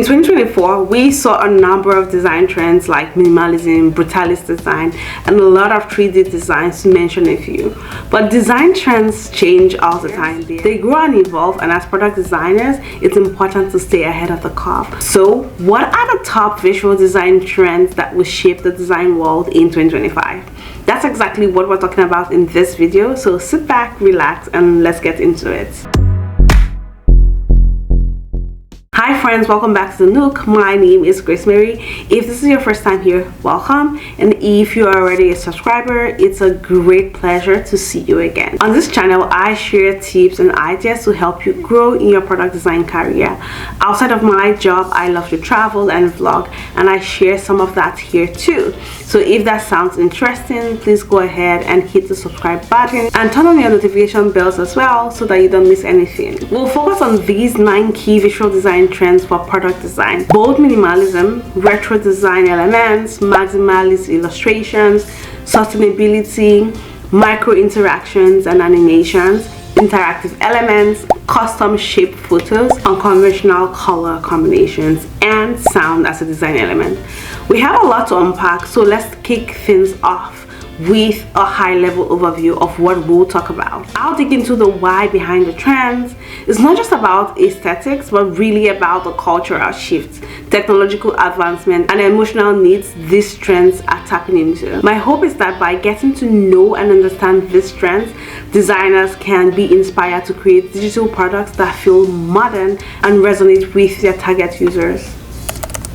In 2024, we saw a number of design trends like minimalism, brutalist design, and a lot of 3D designs, to mention a few. But design trends change all the time. They grow and evolve, and as product designers, it's important to stay ahead of the curve. So, what are the top visual design trends that will shape the design world in 2025? That's exactly what we're talking about in this video, so sit back, relax, and let's get into it. Hi friends, welcome back to the Nook. My name is Grace Mary. If this is your first time here, welcome, and if you are already a subscriber, it's a great pleasure to see you again. On this channel, I share tips and ideas to help you grow in your product design career. Outside of my job, I love to travel and vlog, and I share some of that here too. So if that sounds interesting, please go ahead and hit the subscribe button and turn on your notification bells as well so that you don't miss anything. We'll focus on these 9 key visual design trends for product design: bold minimalism, retro design elements, maximalist illustrations, sustainability, micro interactions and animations, interactive elements, custom shaped photos, unconventional color combinations, and sound as a design element. We have a lot to unpack, so let's kick things off with a high-level overview of what we'll talk about. I'll dig into the why behind the trends. It's not just about aesthetics, but really about the cultural shifts, technological advancement, and emotional needs these trends are tapping into. My hope is that by getting to know and understand these trends, designers can be inspired to create digital products that feel modern and resonate with their target users.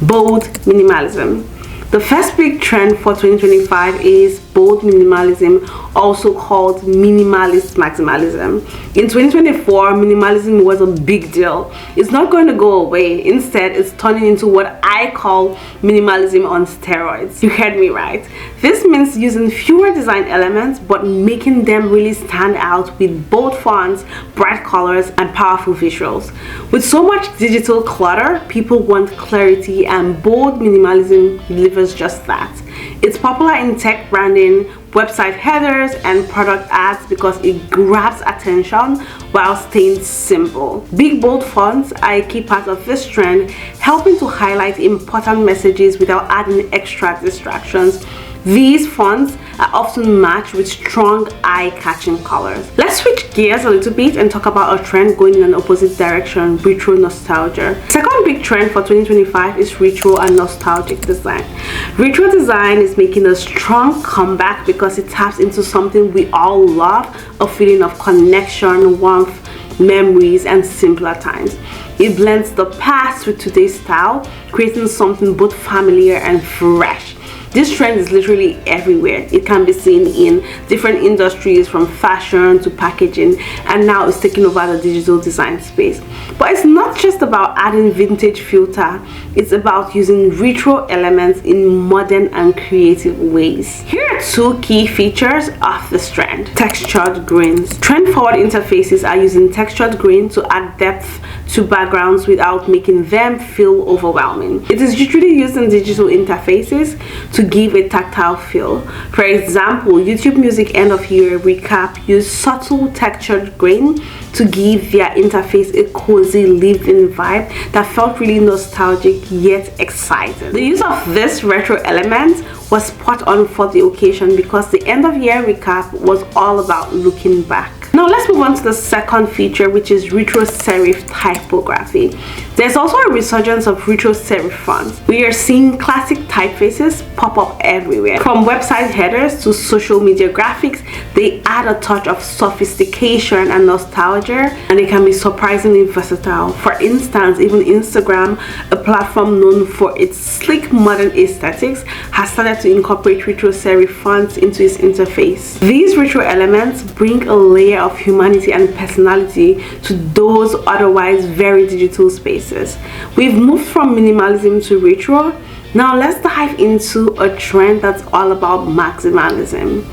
Bold minimalism. The first big trend for 2025 is bold minimalism, also called minimalist maximalism. In 2024, minimalism was a big deal. It's not going to go away. Instead, it's turning into what I call minimalism on steroids. You heard me right. This means using fewer design elements but making them really stand out with bold fonts, bright colors, and powerful visuals. With so much digital clutter, people want clarity, and bold minimalism delivers just that. It's popular in tech branding, website headers, and product ads because it grabs attention while staying simple. Big bold fonts are a key part of this trend, helping to highlight important messages without adding extra distractions. These fonts are often matched with strong eye-catching colors. Let's switch gears a little bit and talk about a trend going in an opposite direction: retro nostalgia. Second big trend for 2025 is retro and nostalgic design. Retro design is making a strong comeback because it taps into something we all love: a feeling of connection, warmth, memories, and simpler times. It blends the past with today's style, creating something both familiar and fresh. This trend is literally everywhere. It can be seen in different industries, from fashion to packaging, and now it's taking over the digital design space. But it's not just about adding vintage filter, it's about using retro elements in modern and creative ways. Here are 2 key features of this trend: textured grains. Trend-forward interfaces are using textured grain to add depth to backgrounds without making them feel overwhelming. It is usually used in digital interfaces to give a tactile feel. For example, YouTube Music end of year recap used subtle textured grain to give their interface a cozy lived-in vibe that felt really nostalgic yet exciting. The use of this retro element was spot on for the occasion because the end of year recap was all about looking back. Now let's move on to the second feature, which is retro serif typography. There's also a resurgence of retro serif fonts. We are seeing classic typefaces pop up everywhere. From website headers to social media graphics, they add a touch of sophistication and nostalgia, and they can be surprisingly versatile. For instance, even Instagram, a platform known for its sleek modern aesthetics, has started to incorporate retro serif fonts into its interface. These retro elements bring a layer of humanity and personality to those otherwise very digital spaces. We've moved from minimalism to retro. Now let's dive into a trend that's all about maximalism: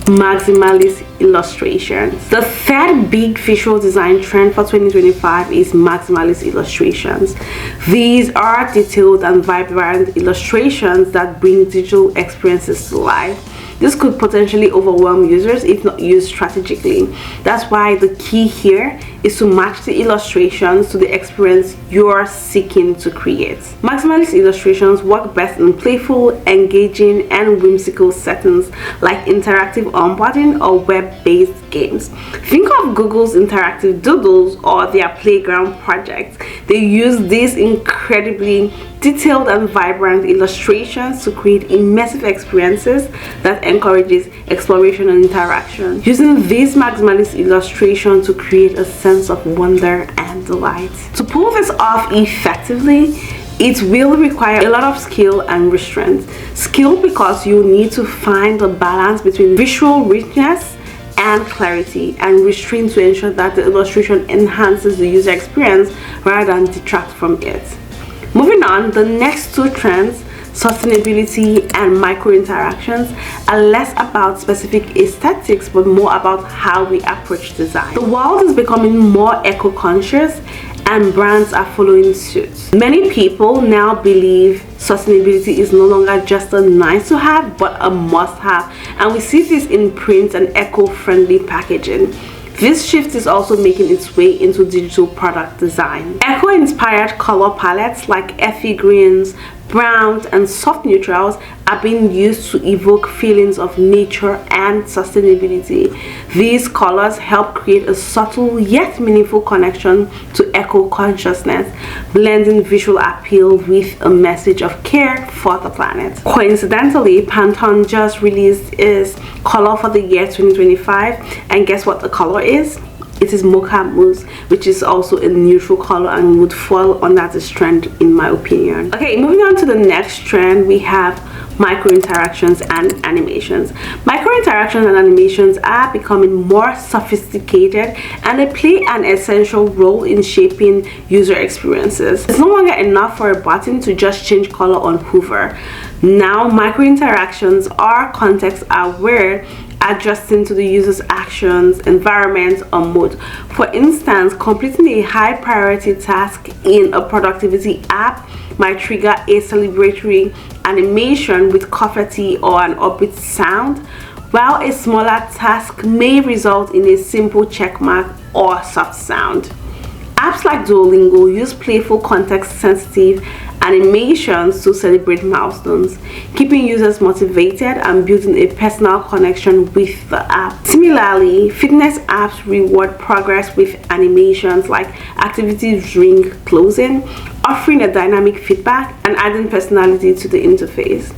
maximalist illustrations. The third big visual design trend for 2025 is maximalist illustrations. These are detailed and vibrant illustrations that bring digital experiences to life. This could potentially overwhelm users if not used strategically. That's why the key here is to match the illustrations to the experience you're seeking to create. Maximalist illustrations work best in playful, engaging, and whimsical settings like interactive onboarding or web-based games. Think of Google's interactive doodles or their playground projects. They use these incredibly detailed and vibrant illustrations to create immersive experiences that encourages exploration and interaction. Using this maximalist illustration to create a sense of wonder and delight. To pull this off effectively, it will require a lot of skill and restraint. Skill because you need to find the balance between visual richness and clarity, and restraint to ensure that the illustration enhances the user experience rather than detract from it. Moving on, the next two trends, sustainability and micro interactions, are less about specific aesthetics but more about how we approach design. The world is becoming more eco-conscious and brands are following suit. Many people now believe sustainability is no longer just a nice to have but a must have, and we see this in print and eco-friendly packaging. This shift is also making its way into digital product design. Eco-inspired color palettes like earthy greens, browns, and soft neutrals are being used to evoke feelings of nature and sustainability. These colors help create a subtle yet meaningful connection to eco-consciousness, blending visual appeal with a message of care for the planet. Coincidentally, Pantone just released its color for the year 2025, and guess what the color is? It is mocha mousse, which is also a neutral color and would fall under this trend in my opinion. Okay, moving on to the next trend, we have micro interactions and animations. Micro interactions and animations are becoming more sophisticated and they play an essential role in shaping user experiences. It's no longer enough for a button to just change color on Hoover. Now micro interactions are context aware, adjusting to the user's actions, environment, or mood. For instance, completing a high priority task in a productivity app might trigger a celebratory animation with confetti or an upbeat sound, while a smaller task may result in a simple checkmark or soft sound. Apps like Duolingo use playful, context-sensitive animations to celebrate milestones, keeping users motivated and building a personal connection with the app. Similarly, fitness apps reward progress with animations like activity ring closing, offering a dynamic feedback and adding personality to the interface.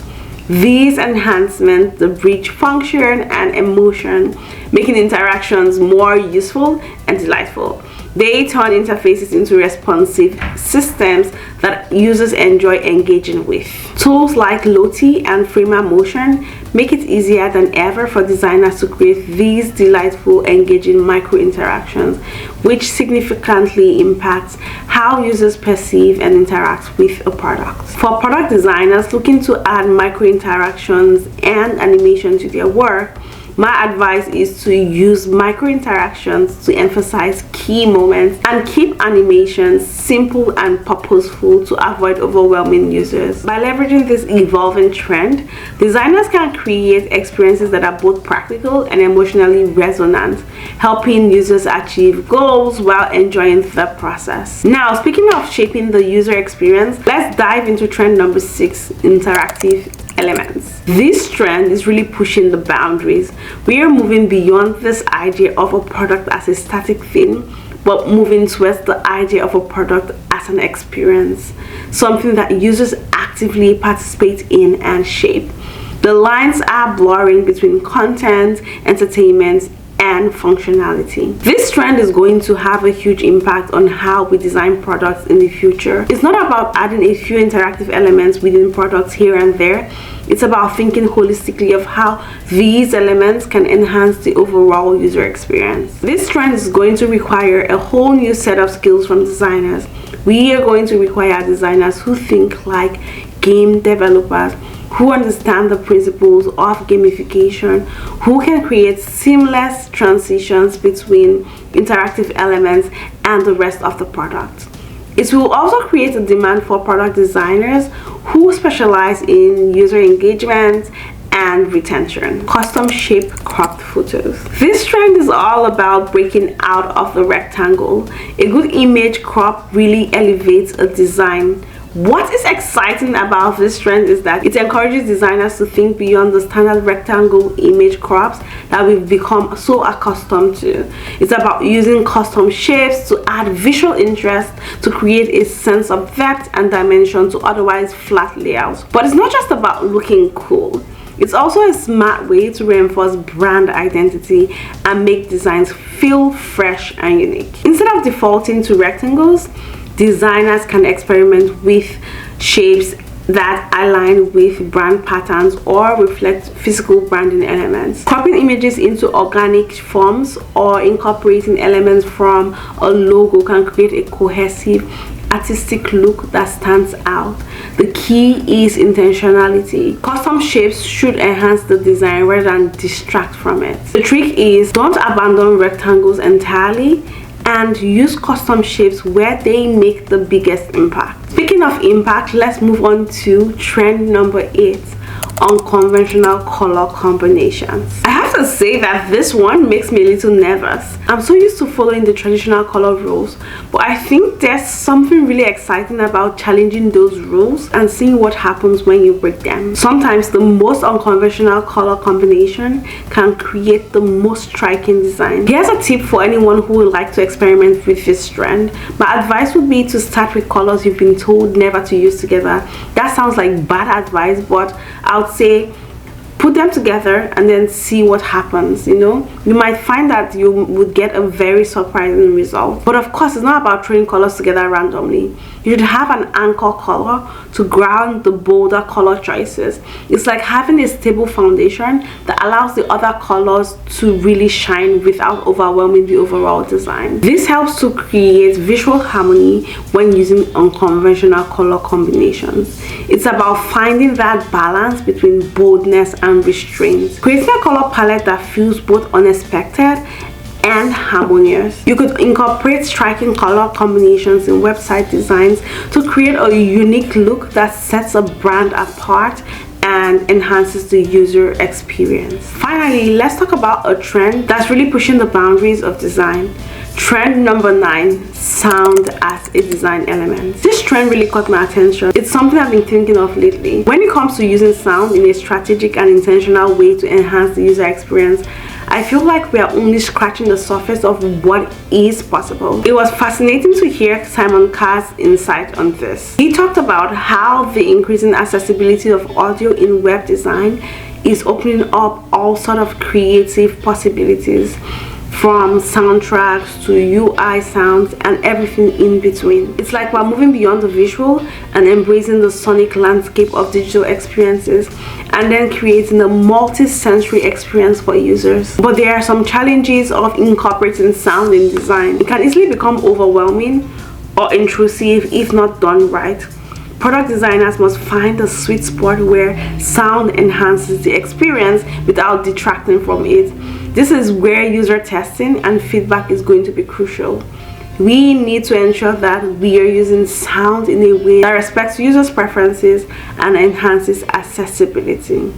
These enhancements the bridge function and emotion, making interactions more useful and delightful. They turn interfaces into responsive systems that users enjoy engaging with. Tools like Lottie and Framer Motion make it easier than ever for designers to create these delightful, engaging micro interactions, which significantly impacts how users perceive and interact with a product. For product designers looking to add micro interactions and animation to their work, my advice is to use micro interactions to emphasize key moments and keep animations simple and purposeful to avoid overwhelming users. By leveraging this evolving trend, designers can create experiences that are both practical and emotionally resonant, helping users achieve goals while enjoying the process. Now, speaking of shaping the user experience, let's dive into trend number 6, interactive elements. This trend is really pushing the boundaries. We are moving beyond this idea of a product as a static thing, but moving towards the idea of a product as an experience, something that users actively participate in and shape. The lines are blurring between content, entertainment, and functionality. This trend is going to have a huge impact on how we design products in the future. It's not about adding a few interactive elements within products here and there. It's about thinking holistically of how these elements can enhance the overall user experience. This trend is going to require a whole new set of skills from designers. We are going to require designers who think like game developers, who understand the principles of gamification, who can create seamless transitions between interactive elements and the rest of the product. It will also create a demand for product designers who specialize in user engagement and retention. Custom shape cropped photos. This trend is all about breaking out of the rectangle. A good image crop really elevates a design. What is exciting about this trend is that it encourages designers to think beyond the standard rectangle image crops that we've become so accustomed to. It's about using custom shapes to add visual interest, to create a sense of depth and dimension to otherwise flat layouts. But it's not just about looking cool. It's also a smart way to reinforce brand identity and make designs feel fresh and unique. Instead of defaulting to rectangles, designers can experiment with shapes that align with brand patterns or reflect physical branding elements. Cropping images into organic forms or incorporating elements from a logo can create a cohesive artistic look that stands out. The key is intentionality. Custom shapes should enhance the design rather than distract from it. The trick is, don't abandon rectangles entirely and use custom shapes where they make the biggest impact. Speaking of impact, let's move on to trend number 8, unconventional color combinations. I have to say that this one makes me a little nervous. I'm so used to following the traditional color rules, but I think there's something really exciting about challenging those rules and seeing what happens when you break them. Sometimes the most unconventional color combination can create the most striking design. Here's a tip for anyone who would like to experiment with this trend. My advice would be to start with colors you've been told never to use together. That sounds like bad advice, but I would say put them together and then see what happens. You might find that you would get a very surprising result. But of course, it's not about throwing colors together randomly. You should have an anchor color to ground the bolder color choices. It's like having a stable foundation that allows the other colors to really shine without overwhelming the overall design. This helps to create visual harmony when using unconventional color combinations. It's about finding that balance between boldness and restraint. Creating a color palette that feels both unexpected and harmonious. You could incorporate striking color combinations in website designs to create a unique look that sets a brand apart and enhances the user experience. Finally, let's talk about a trend that's really pushing the boundaries of design. Trend number 9, sound as a design element. This trend really caught my attention. It's something I've been thinking of lately. When it comes to using sound in a strategic and intentional way to enhance the user experience, I feel like we are only scratching the surface of what is possible. It was fascinating to hear Simon Carr's insight on this. He talked about how the increasing accessibility of audio in web design is opening up all sort of creative possibilities, from soundtracks to UI sounds and everything in between. It's like we're moving beyond the visual and embracing the sonic landscape of digital experiences and then creating a multi-sensory experience for users. But there are some challenges of incorporating sound in design. It can easily become overwhelming or intrusive if not done right. Product designers must find a sweet spot where sound enhances the experience without detracting from it. This is where user testing and feedback is going to be crucial. We need to ensure that we are using sound in a way that respects users' preferences and enhances accessibility.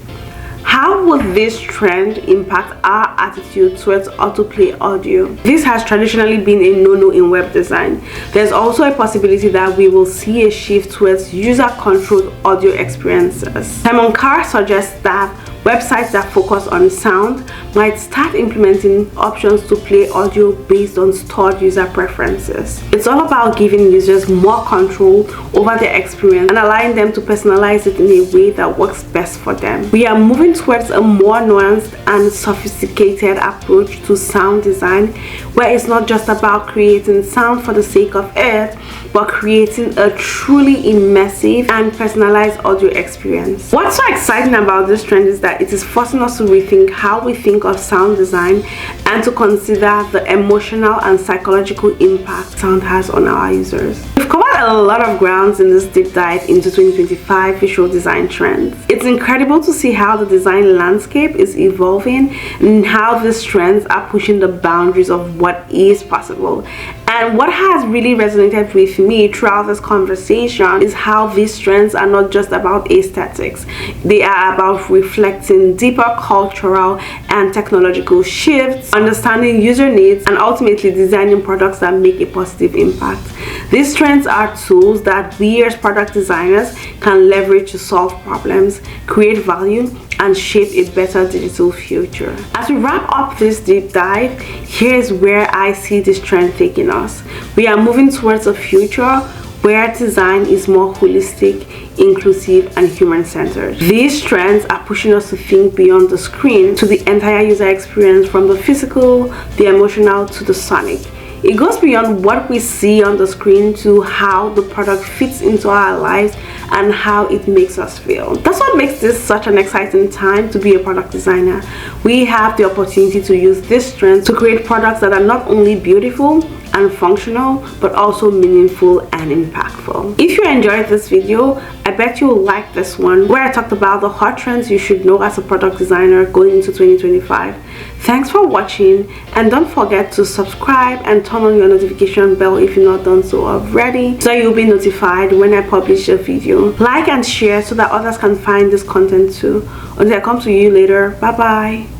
How would this trend impact our attitude towards autoplay audio? This has traditionally been a no-no in web design. There's also a possibility that we will see a shift towards user-controlled audio experiences. Simon Carr suggests that websites that focus on sound might start implementing options to play audio based on stored user preferences. It's all about giving users more control over their experience and allowing them to personalize it in a way that works best for them. We are moving towards a more nuanced and sophisticated approach to sound design, where it's not just about creating sound for the sake of it, but creating a truly immersive and personalized audio experience. What's so exciting about this trend is that it is forcing us to rethink how we think of sound design and to consider the emotional and psychological impact sound has on our users. We've covered a lot of grounds in this deep dive into 2025 visual design trends. It's incredible to see how the design landscape is evolving and how these trends are pushing the boundaries of what is possible. And what has really resonated with me throughout this conversation is how these trends are not just about aesthetics. They are about reflecting deeper cultural and technological shifts, understanding user needs, and ultimately designing products that make a positive impact. These trends are tools that we as product designers can leverage to solve problems, create value, and shape a better digital future. As we wrap up this deep dive, here's where I see this trend taking us. We are moving towards a future where design is more holistic, inclusive, and human-centered. These trends are pushing us to think beyond the screen to the entire user experience, from the physical, the emotional, to the sonic. It goes beyond what we see on the screen to how the product fits into our lives and how it makes us feel. That's what makes this such an exciting time to be a product designer. We have the opportunity to use this trend to create products that are not only beautiful and functional, but also meaningful and impactful. If you enjoyed this video, I bet you will like this one, where I talked about the hot trends you should know as a product designer going into 2025. Thanks for watching, and don't forget to subscribe and turn on your notification bell if you're not done so already, so you'll be notified when I publish a video. Like and share so that others can find this content too. Until I come to you later, bye bye.